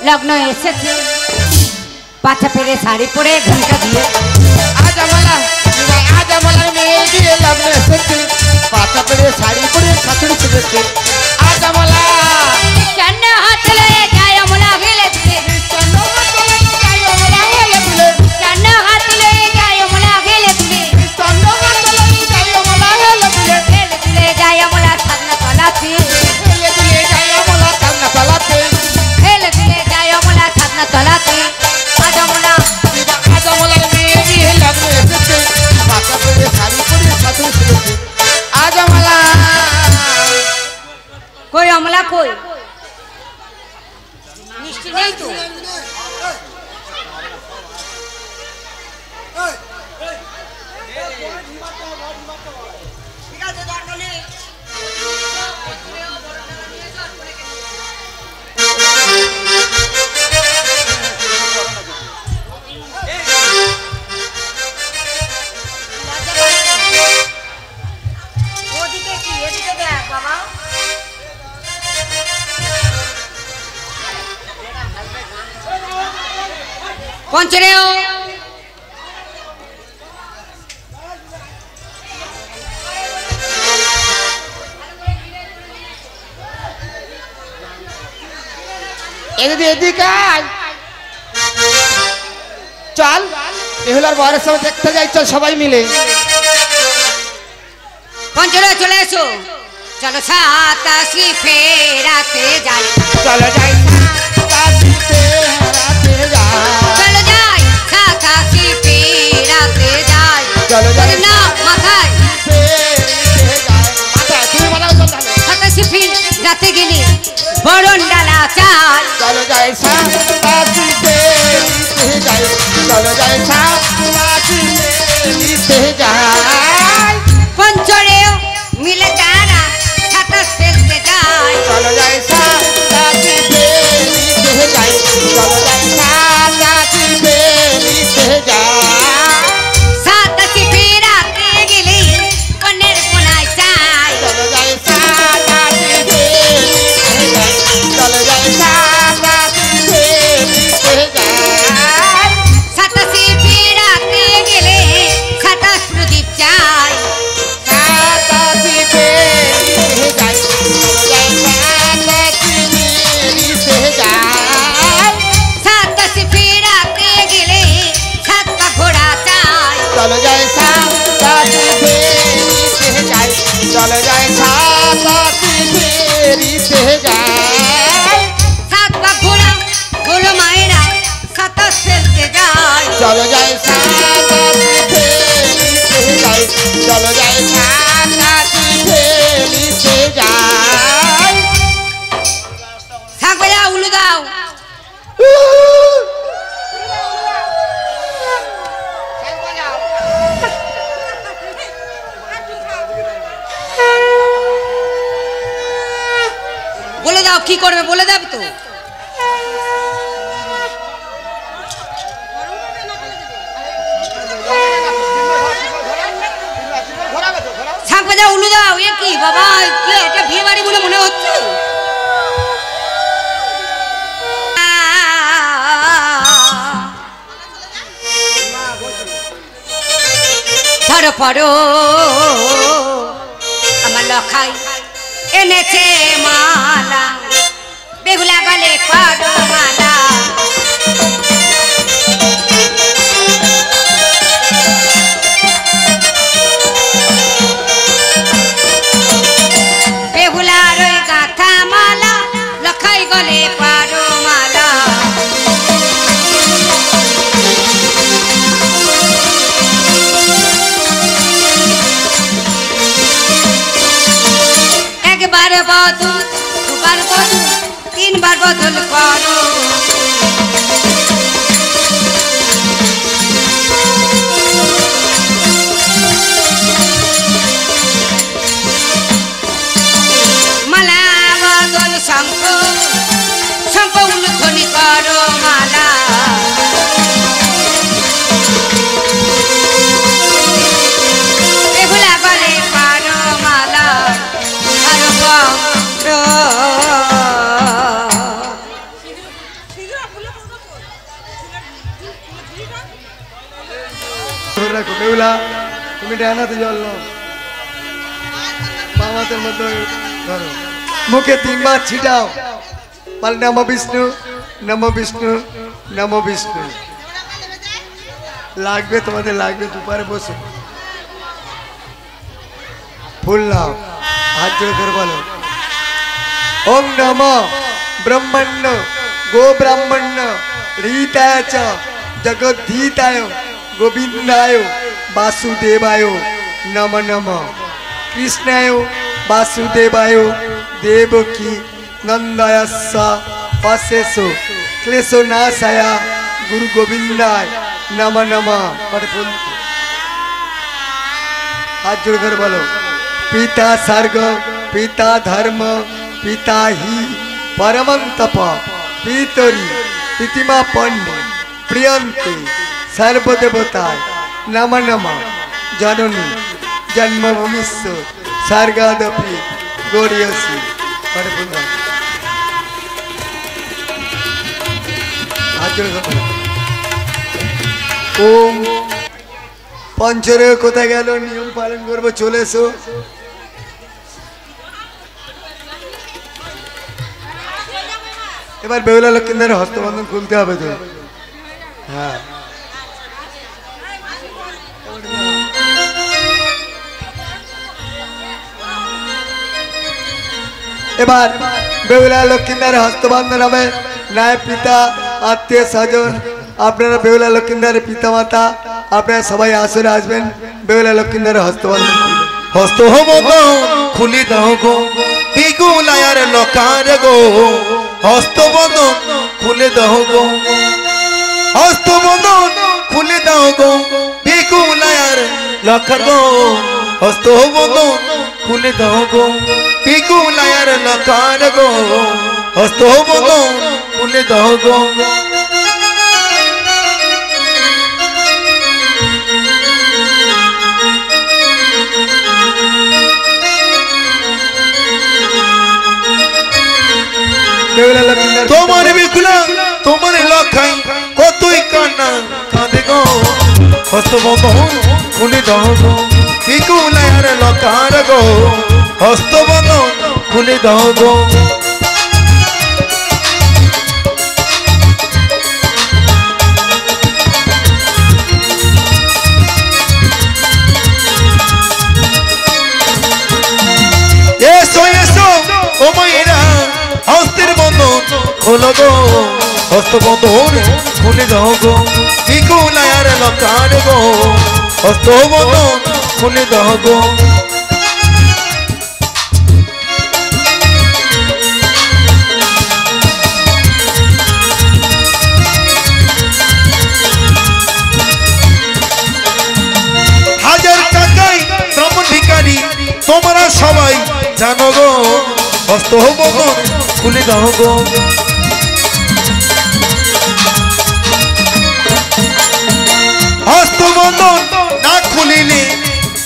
লগ্ন এসেছে পাছা পেরে শাড়ি পরে ঘুমটা দিয়ে আজ আমালার মেয়ে দিয়ে লগ্ন এসেছে পাছা পেরে শাড়ি পরে শাশুড়ি সেজেছে আজ আমালা কেন হাত লয়ে যায় আমলা গেলে দিলে কেন হাত লয়ে যায় আমলা গেলে দিলে গেলে দিলে যায় আমলা ছাগনা তলাতে গেলে দিলে যায় আমলা ছাগনা তলাতে আজ আমলার মেয়ে দিয়ে লগ্ন এসেছে পাছা পেরে শাড়ি পরে শাশুড়ি সেজেছে আজ আমালা কই আমলা কই মিষ্টি নেই তো ওদিকে কি এদিকে দেখ বাবা পঞ্চরেও এদিকে চল বেহুলার বরের সঙ্গে দেখতে যাই চল সবাই মিলে পঞ্চরে চলে এসো চলো সাতাশি ফেরাতে যাই চলো যাই সাতাশিতে হারাতে যাই চলো যাই সাতাশি ফেরাতে যাই চলো যাই না মাথায় মাথায় তুমি মাথায় চল তাহলে সাতাশি ফির রাতে গেলে বরণ ডালা চাই চলো যাই সাতাশিতে যাই চলো যাই সাতাশিতে যাই পঞ্চরেও মিলে তারা সাতাশ ফেলতে যায় চলো যাই সাতাশিতে যাই চলো যাই সাতাশিতে যাই সাতাশি ফেরাতে গেলে কনের কোনায় চাই চলো যাই সাতাশিতে যাই চলো যাই সাতাশিতে যাই সাতাশি ফেরাতে গেলে সাতাশ প্রদীপ চাই সাতাশিতে যাই চলো যাই সাতাশিতে যাই সাতাশি ফেরাতে গেলে সাতটা ঘোড়া চাই চলো যাই সাতাশিতে যাই চলো যাই সাতাশিতে যাই সাতটা ঘোড়া হলো মায়েরা সাতাশ ফেলতে যায় চলো যাই সাতাশিতে যাই চলো যাই সাতাশিতে যাই থাকবে যাও উলু দাও বলে দাও কি করবে বলে দেব তো থাকবে যাও উলু দাও এ কি বাবা এটা বিয়ে বাড়ি বলে মনে হচ্ছে ধরো পড়ো আমার লখাই এনেছে মালা বেগুলা গলে পড়ো মালা বেহুলার ওই গাথা মালা লখাই গলে পড়ো মালা একবার বদল দুবার বদল তিনবার বদল করো মালা বদল শঙ্খ শঙ্খ উলুধ্বনি করো মালা বেহুলা গলে পড়ো মালা রাখো বেউলা তুমি ডানাতে জল নাও বামাতের মধ্যে ধরো মুখে 3 বার ছিটাও বল নমো বিষ্ণু নমো বিষ্ণু নমো বিষ্ণু লাগবে তোমাদের লাগবে দুপারে বসো ফুল নাও হাত জোড় করে বলো ওম নমো ব্রহ্মণ্য গো ব্রাহ্মণ্য रीताय च जगद्धीताय गोविंदाय वासुदेवाय नमः नमः कृष्णाय वासुदेवाय देवकी नंदयस्स अशेषो क्लेशनाशाय गुरु गोविंदाय नमः नमः हाथ जोड़कर बोलो पिता सर्ग पिता धर्म पिता ही परमं तप पितरी पितिमा पंडे प्रियंते सर्वदेवताय नमः नमः जननी जन्मभूमिस्व सर्गादपि गौरियसी ओम पंचरे कोথায় গেল নিয়ম পালন করব চলে এসো এবার বেহুলা লক্ষ্মীদের হস্তবন্ধন খুলতে হবে তো হ্যাঁ এবার বেহুলা লক্ষ্মীদের হস্তবন্ধন হবে নায় পিতা আত্মীয় স্বজন আপনারা বেহুলা লক্ষ্মীদের পিতামাতা আপনারা সবাই আসরে আসবেন বেহুলা লক্ষ্মীদের হস্তবন্ধন হস্তবন্ধন খুলি দাও গো বিগুলায়ার লকার গো হস্তবন্ধন খুলে দাও গো হস্তবন্ধন খুলে দাও গো বিগুলায়ার লকার গো হস্তবন্ধন খুলে দাও গো বিগুলায়ার লকার গো হস্তবন্ধন খুলে দাও গো তোমার বিকুলা তোমার লখাই কতই কান্না কাঁদে গো হস্তবন্ধন খুলে দাও গো বিকুলার লকার গো হস্তবন্ধন খুলে দাও গো এসো এসো ও মায়েরা হস্তের বন্ধন খোলো গো হস্তবন্ধন খুলে দাও গো বিকুলায়ার লকার গো হস্তবন্ধন খুলে দাও গো হাজার টাকাই ব্রাহ্মণ ভিখারি তোমরা সবাই জানো গো হস্তবন্ধন খুলে দাও গো হস্তবন্ধন না খুলিলে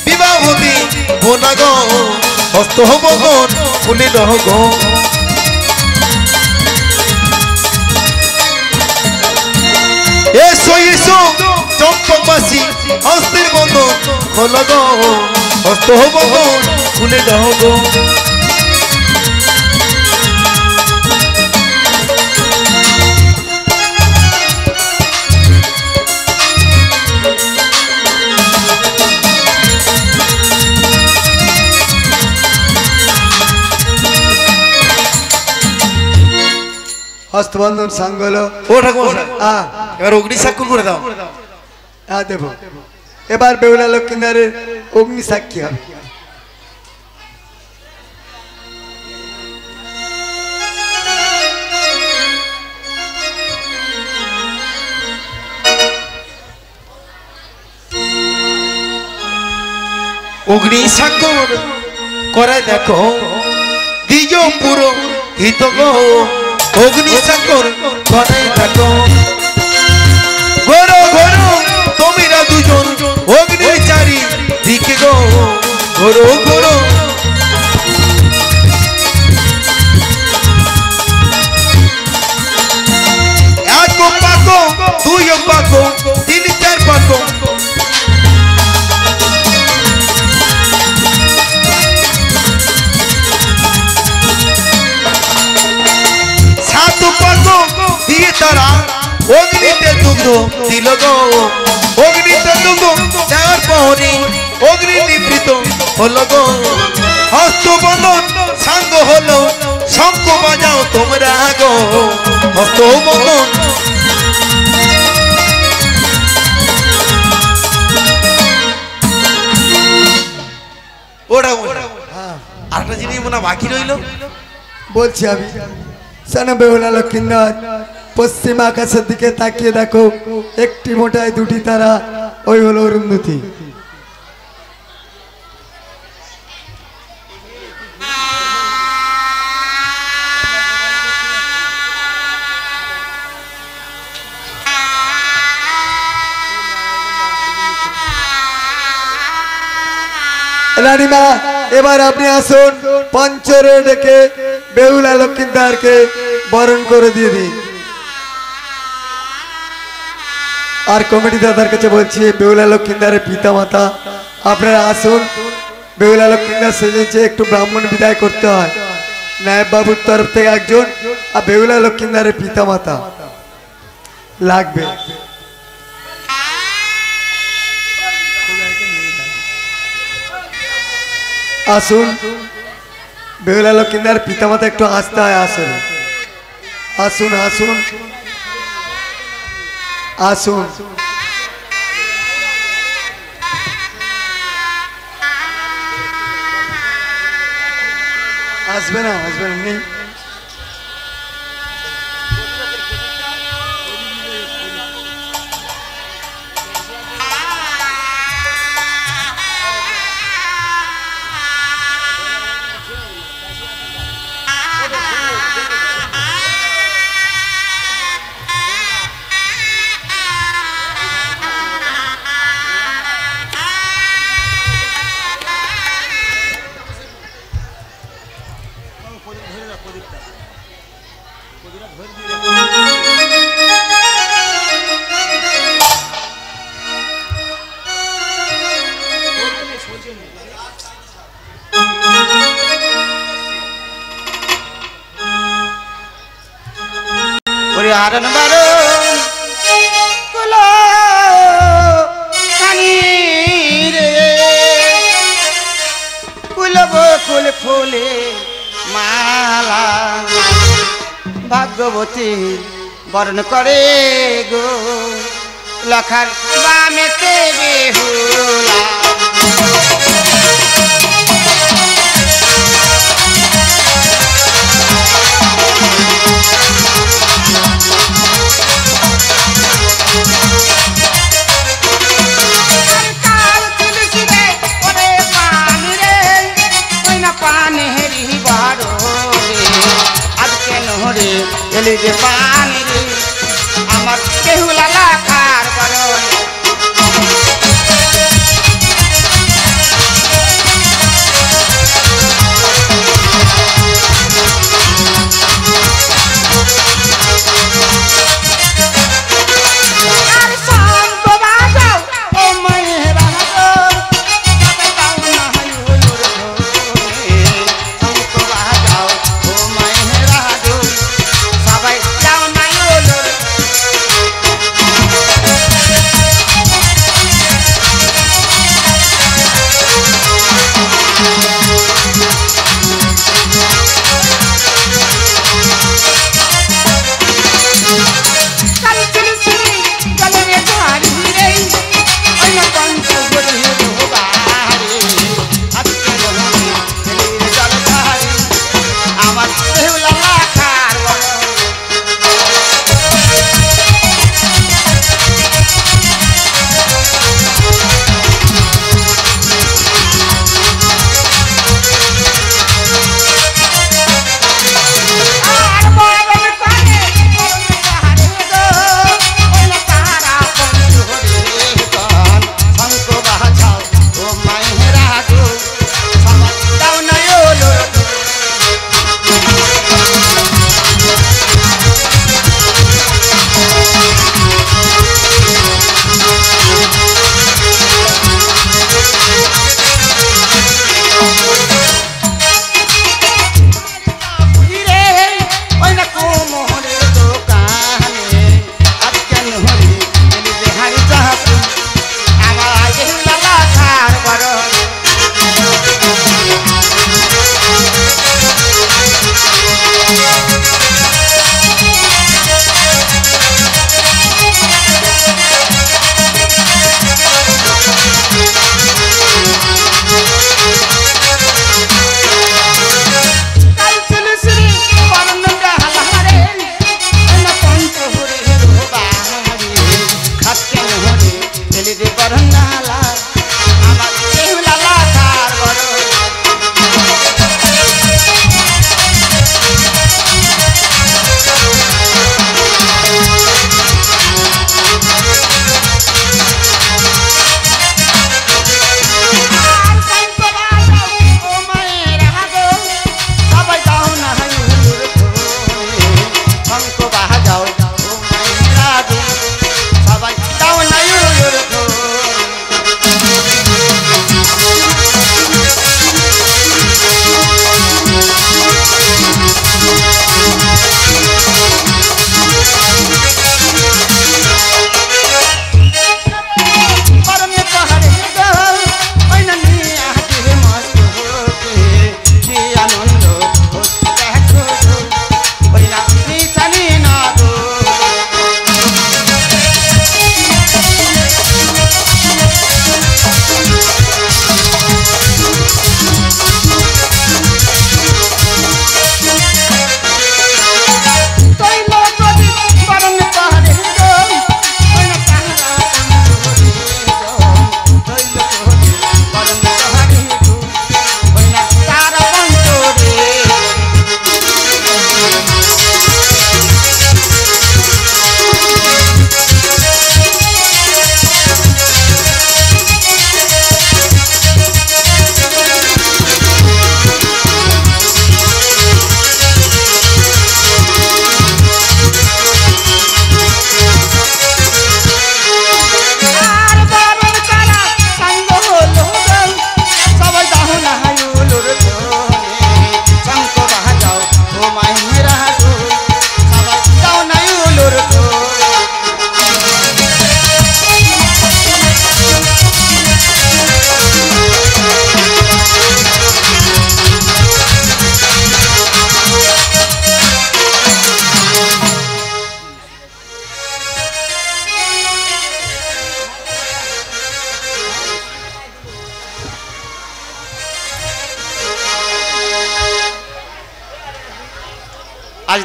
বিবাহ দিব না গো হস্তবন্ধন খুলে দাও গো এসো এসো চম্পকবাসী হস্তের বন্ধন খোলো গো হস্তবন্ধন খুলে দাও গো হস্তবন্ধন সাঙ্গল ও ঠাকুর এবার অগ্নি সাক্ষর করে দাও হ্যাঁ দেব এবার বেহুলা লক্ষ্মীনারের অগ্নি সাক্ষী হবে অগ্নি সাক্ষর করে দেখো দ্বিজ পুরো হিত গো অগ্নি সাক্ষর করে দেখো ঘোরো ঘোরো তোমরা দুজন অগ্নির চারি দিকে গো ঘোরো ঘোরো এক পাকো দুই পাকো তিন চার পাকো তারা অগ্নিতে দুগ্ধ দিল গো অগ্নিতে দুগ্ধ দেওয়ার পরে অগ্নি নিবৃত হলো গো হস্তবন্ধন সাঙ্গ হলো শঙ্খ বাজাও তোমরা গো হস্তবন্ধন ওরা আরেকটা জিনিস মনে বাকি রইল বলছি আমি সানা বেহুলা লক্ষিন্দর পশ্চিম আকাশের দিকে তাকিয়ে দেখো একটি মোটায় দুটি তারা ওই হলো অরুন্ধতী রানীমা এবার আপনি আসুন পঞ্চরে ডেকে বেহুলা লক্ষিন্দারকে বরণ করে দিয়ে দিন আর কমিটি দাদার কাছে বলছি বেহুলা লক্ষিন্দারের পিতা মাতা আপনারা আসুন বেহুলা লক্ষিন্দার সেজেছে একটু ব্রাহ্মণ বিদায় করতে হয় নায়েব বাবুর তরফ থেকে একজন আর বেহুলা লক্ষিন্দারের পিতা মাতা লাগবে আসুন বেহুলা লক্ষিন্দার পিতামাতা একটু আসতে হয় আসুন আসুন আসুন আসুন আসবে না নেই আরন বারণ কুলো কানি রে কুলব কুল ফুলে মালা ভাগ্যবতী বরণ করে গো লখার বামেতে বেহুলা এলি যে পানি রে আমার বেহুলা লাখার বরণ আর শঙ্খ বাজাও ও মেহরা গো তবে তাও না হয় হলুর ধরে শঙ্খ বাজাও ও মেহরা গো সবাই যাও না হলুর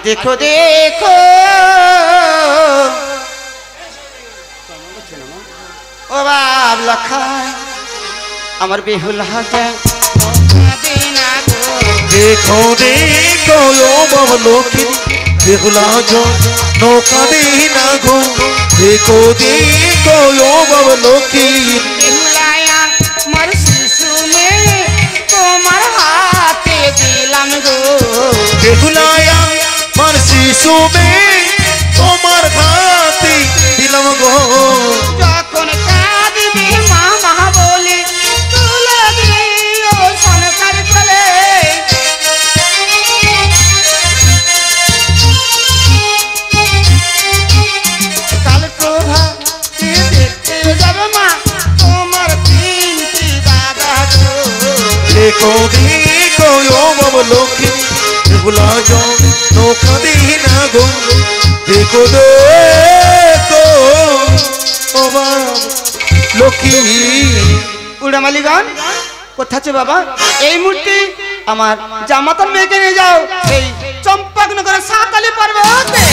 দেখো দেখো ও বাব লখাই আমার বেহুল হাতে देखो देखो यो बबलोकी बेहुला जो नौका देना गो देखो देखो यो बबलोकी বেহুলায়া আমার শিশু মেয়ে তোমার হাতে দিলাম গো बेहुलाया मर शिशु में তোমার হাতে দিলাম গো যখন কাঁদবি মা মা বলে তুলে দিও সনকার কোলে কাল প্রভাতে দেখতে যাবে মা তোমার তিনটি দাদা গো देखो देखो यो बबलोकी बेहुला जो नौका देना गो देखो देखो ओ बबलोकी উড়ামালিগণ কোথা আছে বাবা এই মুহূর্তে আমার জামাতার মেয়েকে নিয়ে যাও এই চম্পকনগরের সাঁতালি পর্বতে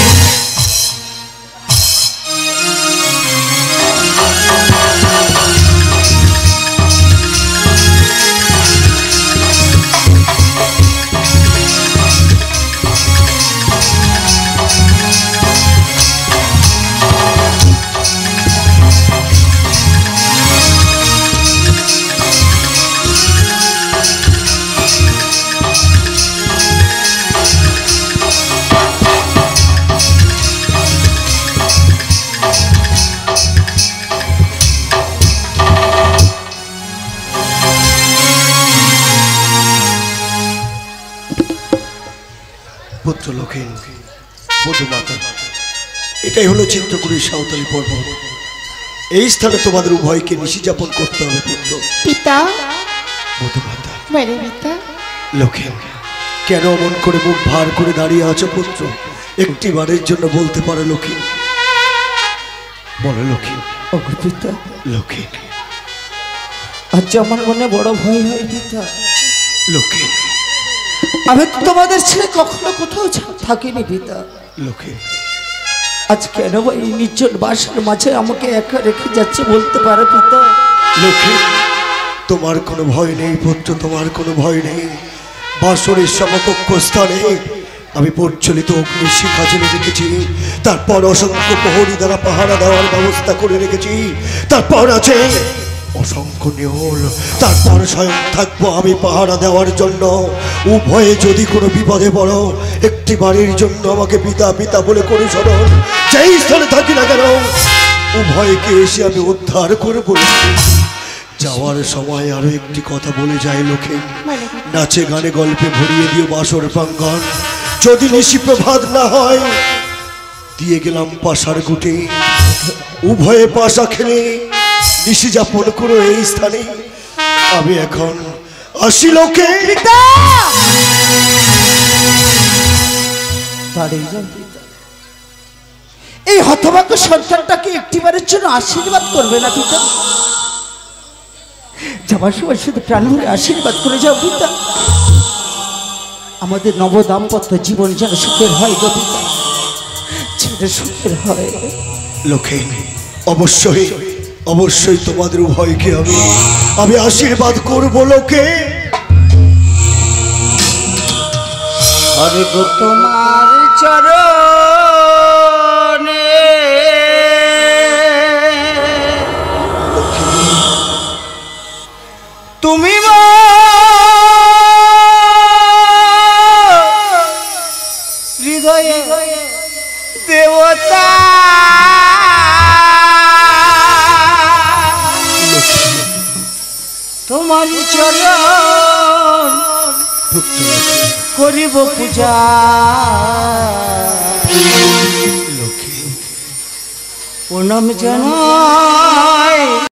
পুত্র লক্ষিণ বধুমাতা এটাই হলো চিত্রকুটির সাঁওতালি পর্বত এই স্থানে তোমাদের উভয়কে নিশি যাপন করতে হবে পুত্র পিতা বধুমাতা মেরে পিতা লক্ষিণ কেন অমন করে মুখ ভার করে দাঁড়িয়ে আছো পুত্র একটি বারের জন্য বলতে পারো লক্ষিণ বলো লক্ষিণ ওগো পিতা লক্ষিণ আজ আমার মনে বড় ভয় হয় পিতা লক্ষিণ আমি তো তোমাদের ছেড়ে কখনো কোথাও থাকিনি পিতা লক্ষিণ আজ কেন বা এই নির্জন বাসার মাঝে আমাকে একা রেখে যাচ্ছে বলতে পারো পিতা লক্ষিণ তোমার কোনো ভয় নেই পুত্র তোমার কোনো ভয় নেই বাসরের সমকক্ষ স্থানে আমি প্রচলিত অগ্নিশিখা জেলে রেখেছি তারপর অসংখ্য প্রহরী দ্বারা পাহারা দেওয়ার ব্যবস্থা করে রেখেছি তারপর আছে অসংখ্য নিয়ল তারপর স্বয়ং থাকবো আমি পাহারা দেওয়ার জন্য উভয়ে যদি কোনো বিপদে পড়ো একটি বাড়ির জন্য আমাকে পিতা পিতা বলে করে স্মরণ যেই স্থানে থাকি না কেন উভয়কে এসে আমি উদ্ধার করে বলেছি যাওয়ার সময় আরো একটি কথা বলে যায় লোকে নাচে গানে গল্পে ভরিয়ে দিও বাসর প্রাঙ্গণ যদি নিশি প্রভাত না হয় দিয়ে গেলাম পাশার গুটে উভয়ে পাশা খেলে নিশি যাপন করো এই স্থানে আমি এখন আসি লোকে দাঁড়িয়ে যাও পিতা এই হতভাগ্য সন্তানটাকে একটিবারের জন্য আশীর্বাদ করবে না পিতা যাবার সময় শুধু প্রাণ ভরে আশীর্বাদ করে যাও পিতা আমাদের নব দাম্পত্য জীবন যেন সুখের হয় গো পিতা যেন সুখের হয় লোকে অবশ্যই অবশ্যই তোমাদের উভয়কে আমি আশীর্বাদ করব লোকে আরে গো তোমার চরণে তুমি হৃদয়ে দেবতা তোমার চরণ করিব পূজা প্রণাম জানা